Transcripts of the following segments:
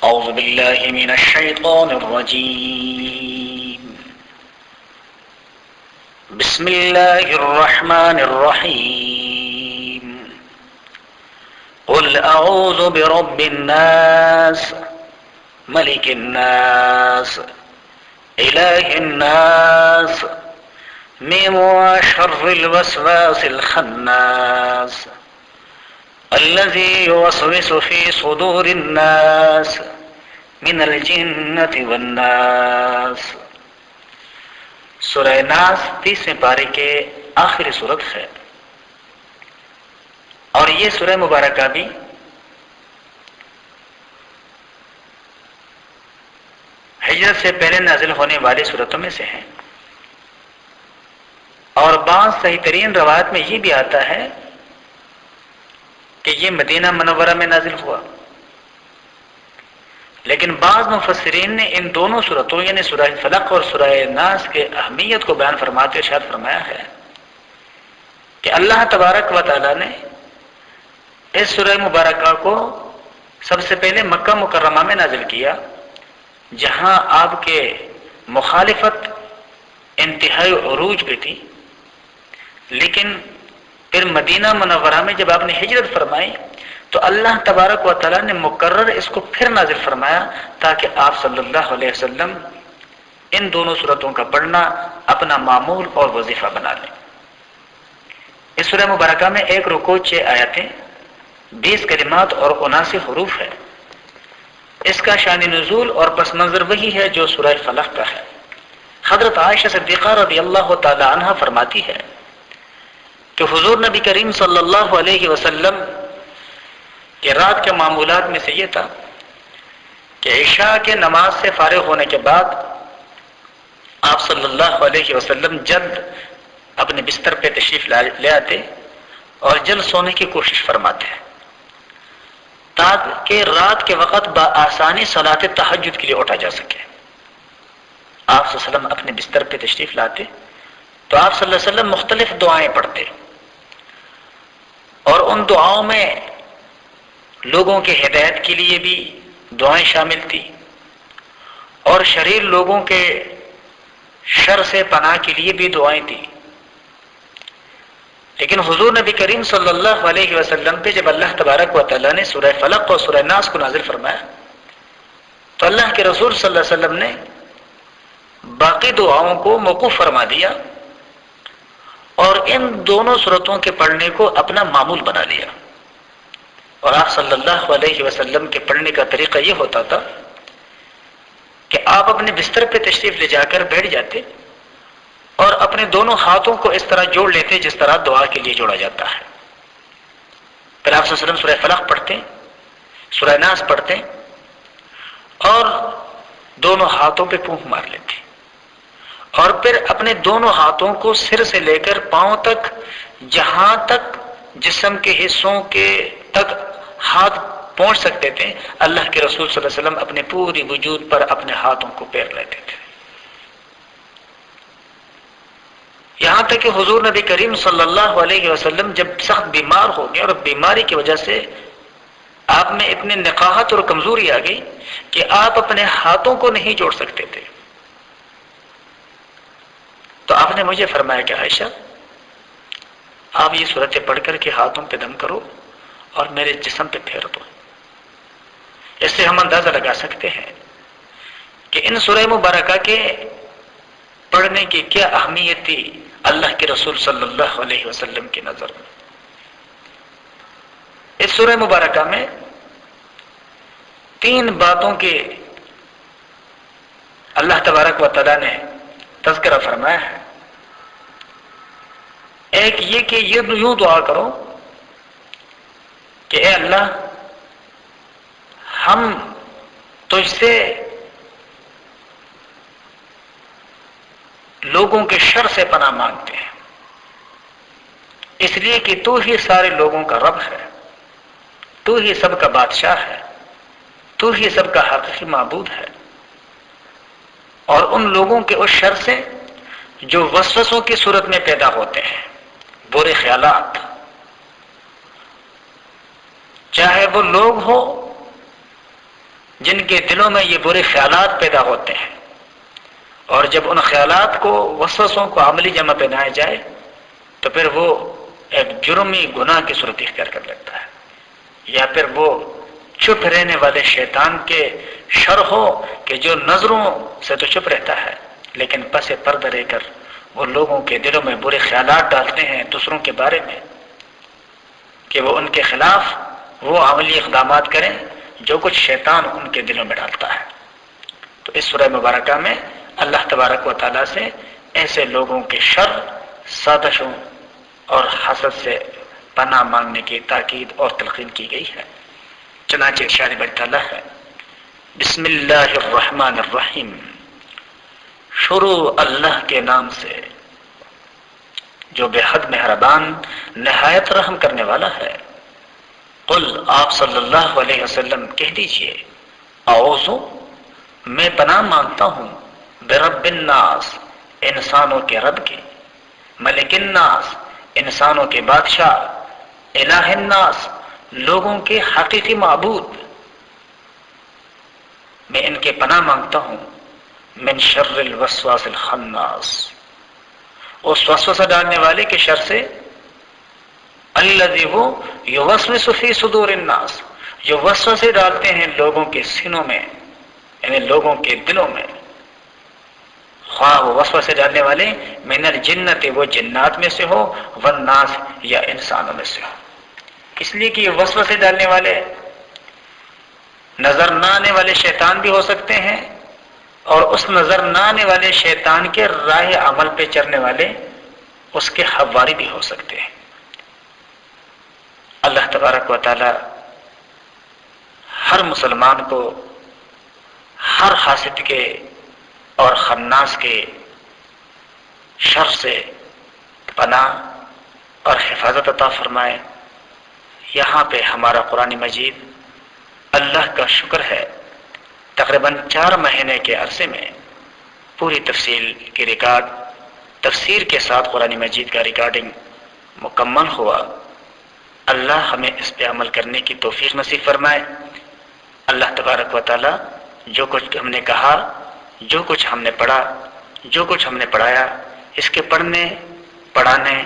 أعوذ بالله من الشيطان الرجيم بسم الله الرحمن الرحيم قل أعوذ برب الناس ملك الناس إله الناس من شر الوسواس الخناس الذي يوسوس في صدور الناس من الجنة والناس۔ سورہ ناس 30ویں پارے کے آخری سورت ہے، اور یہ سورہ مبارکہ بھی ہجرت سے پہلے نازل ہونے والی سورتوں میں سے ہیں، اور بعض صحیح ترین روایت میں یہ بھی آتا ہے کہ یہ مدینہ منورہ میں نازل ہوا، لیکن بعض مفسرین نے ان دونوں سورتوں یعنی سورہ فلق اور سورہ ناس کے اہمیت کو بیان فرماتے ارشاد فرمایا ہے کہ اللہ تبارک و تعالی نے اس سورہ مبارکہ کو سب سے پہلے مکہ مکرمہ میں نازل کیا، جہاں آپ کے مخالفت انتہائی عروج پہ تھی، لیکن پھر مدینہ منورہ میں جب آپ نے ہجرت فرمائی تو اللہ تبارک و تعالیٰ نے مقرر اس کو پھر نازل فرمایا تاکہ آپ صلی اللہ علیہ وسلم ان دونوں سورتوں کا پڑھنا اپنا معمول اور وظیفہ بنا لیں۔ اس سورہ مبارکہ میں 1 رکوع 6 آیتیں 20 کلمات اور 79 حروف ہے۔ اس کا شان نزول اور پس منظر وہی ہے جو سورہ فلق کا ہے۔ حضرت عائشہ صدیقہ رضی اللہ تعالی عنہ فرماتی ہے کہ حضور نبی کریم صلی اللہ علیہ وسلم کہ رات کے معمولات میں سے یہ تھا کہ عشاء کے نماز سے فارغ ہونے کے بعد آپ صلی اللہ علیہ وسلم جلد اپنے بستر پہ تشریف لے آتے اور جلد سونے کی کوشش فرماتے ہیں تاکہ رات کے وقت بآسانی صلاۃ تہجد کے لیے اٹھا جا سکے۔ آپ صلی اللہ علیہ وسلم اپنے بستر پہ تشریف لاتے تو آپ صلی اللہ علیہ وسلم مختلف دعائیں پڑھتے، اور ان دعاؤں میں لوگوں کے ہدایت کے لیے بھی دعائیں شامل تھی، اور شریر لوگوں کے شر سے پناہ کے لیے بھی دعائیں تھیں۔ لیکن حضور نبی کریم صلی اللہ علیہ وسلم پہ جب اللہ تبارک و تعالیٰ نے سورہ فلق اور سورہ ناس کو نازل فرمایا تو اللہ کے رسول صلی اللہ علیہ وسلم نے باقی دعاؤں کو موقوف فرما دیا اور ان دونوں سورتوں کے پڑھنے کو اپنا معمول بنا لیا، اور آپ صلی اللہ علیہ وسلم کے پڑھنے کا طریقہ یہ ہوتا تھا کہ آپ اپنے بستر پہ تشریف لے جا کر بیٹھ جاتے اور اپنے دونوں ہاتھوں کو اس طرح جوڑ لیتے جس طرح دعا کے لیے جوڑا جاتا ہے۔ پھر آپ صلی اللہ علیہ وسلم سورہ فلق پڑھتے، سورہ ناس پڑھتے اور دونوں ہاتھوں پہ پھونک مار لیتے، اور پھر اپنے دونوں ہاتھوں کو سر سے لے کر پاؤں تک جہاں تک جسم کے حصوں کے تک ہاتھ پہنچ سکتے تھے اللہ کے رسول صلی اللہ علیہ وسلم اپنے پوری وجود پر اپنے ہاتھوں کو پھیر لیتے تھے، یہاں تک کہ حضور نبی کریم صلی اللہ علیہ وسلم جب سخت بیمار ہو گئے اور بیماری کی وجہ سے آپ میں اتنی نقاہت اور کمزوری آ گئی کہ آپ اپنے ہاتھوں کو نہیں جوڑ سکتے تھے، تو آپ نے مجھے فرمایا کہ عائشہ آپ یہ صورتیں پڑھ کر کے ہاتھوں پہ دم کرو اور میرے جسم پہ پھیر دو۔ اس سے ہم اندازہ لگا سکتے ہیں کہ ان سورہ مبارکہ کے پڑھنے کی کیا اہمیت تھی اللہ کے رسول صلی اللہ علیہ وسلم کی نظر میں۔ اس سورہ مبارکہ میں 3 باتوں کے اللہ تبارک و تعالیٰ نے تذکرہ فرمایا ہے۔ ایک یہ کہ یوں دعا کرو کہ اے اللہ ہم تجھ سے لوگوں کے شر سے پناہ مانگتے ہیں، اس لیے کہ تو ہی سارے لوگوں کا رب ہے، تو ہی سب کا بادشاہ ہے، تو ہی سب کا حقیقی معبود ہے، اور ان لوگوں کے اس شر سے جو وسوسوں کی صورت میں پیدا ہوتے ہیں، برے خیالات، چاہے وہ لوگ ہو جن کے دلوں میں یہ برے خیالات پیدا ہوتے ہیں، اور جب ان خیالات کو، وسوسوں کو عملی جمع پہنایا جائے تو پھر وہ ایک جرمی گناہ کی صورت اختیار کر لیتا ہے، یا پھر وہ چپ رہنے والے شیطان کے شر ہو کہ جو نظروں سے تو چپ رہتا ہے لیکن پس پردہ رہ کر وہ لوگوں کے دلوں میں برے خیالات ڈالتے ہیں دوسروں کے بارے میں، کہ وہ ان کے خلاف وہ عملی اقدامات کریں جو کچھ شیطان ان کے دلوں میں ڈالتا ہے۔ تو اس سورہ مبارکہ میں اللہ تبارک و تعالیٰ سے ایسے لوگوں کے شر، سازشوں اور حسد سے پناہ مانگنے کی تاکید اور تلقین کی گئی ہے۔ چنانچہ ارشاد باری تعالیٰ ہے، بسم اللہ الرحمن الرحیم، شروع اللہ کے نام سے جو بے حد مہربان نہایت رحم کرنے والا ہے۔ قل، آپ صلی اللہ علیہ وسلم کہہ دیجئے، اعوذ، میں پناہ مانگتا ہوں، برب الناس، انسانوں کے رب کے، ملک الناس، انسانوں کے بادشاہ، الہ الناس، لوگوں کے حقیقی معبود، میں ان کے پناہ مانگتا ہوں، من شر الوسواس الخناس، اس وسوسہ ڈالنے والے کے شر سے، الذی وہ یوسوس فی صدور الناس، جو وسوسے ڈالتے ہیں لوگوں کے سینوں میں، یعنی لوگوں کے دلوں میں، خواہ وہ وسوسے ڈالنے والے من الجنت، وہ جنات میں سے ہو، والناس، یا انسانوں میں سے ہو۔ اس لیے کہ یہ وسوسے ڈالنے والے نظر نہ آنے والے شیطان بھی ہو سکتے ہیں، اور اس نظر نہ آنے والے شیطان کے راہ عمل پہ چلنے والے اس کے حواری بھی ہو سکتے ہیں۔ اللہ تبارک و تعالی ہر مسلمان کو ہر حاسد کے اور خناس کے شر سے پناہ اور حفاظت عطا فرمائے۔ یہاں پہ ہمارا قرآن مجید اللہ کا شکر ہے، تقریباً 4 مہینے کے عرصے میں پوری تفصیل کی ریکارڈ، تفسیر کے ساتھ قرآن مجید کا ریکارڈنگ مکمل ہوا۔ اللہ ہمیں اس پہ عمل کرنے کی توفیق نصیب فرمائے۔ اللہ تبارک و تعالی جو کچھ ہم نے کہا، جو کچھ ہم نے پڑھا، جو کچھ ہم نے پڑھایا، اس کے پڑھنے، پڑھانے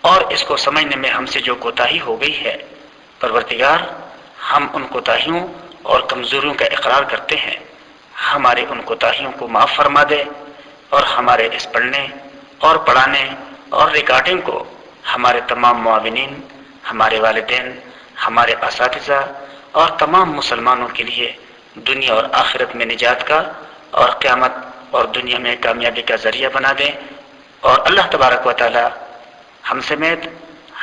اور اس کو سمجھنے میں ہم سے جو کوتاہی ہو گئی ہے، پروردگار ہم ان کوتاہیوں اور کمزوریوں کا اقرار کرتے ہیں، ہمارے ان کوتاہیوں کو معاف فرما دے، اور ہمارے اس پڑھنے اور پڑھانے اور ریکارڈنگ کو ہمارے تمام معاونین، ہمارے والدین، ہمارے اساتذہ اور تمام مسلمانوں کے لیے دنیا اور آخرت میں نجات کا اور قیامت اور دنیا میں کامیابی کا ذریعہ بنا دیں، اور اللہ تبارک و تعالی ہم سمیت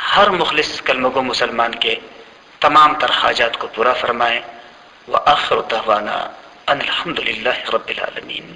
ہر مخلص کلمہ گو مسلمان کے تمام تر حاجات کو پورا فرمائے۔ وآخر دعوانا ان الحمد للہ رب العالمین۔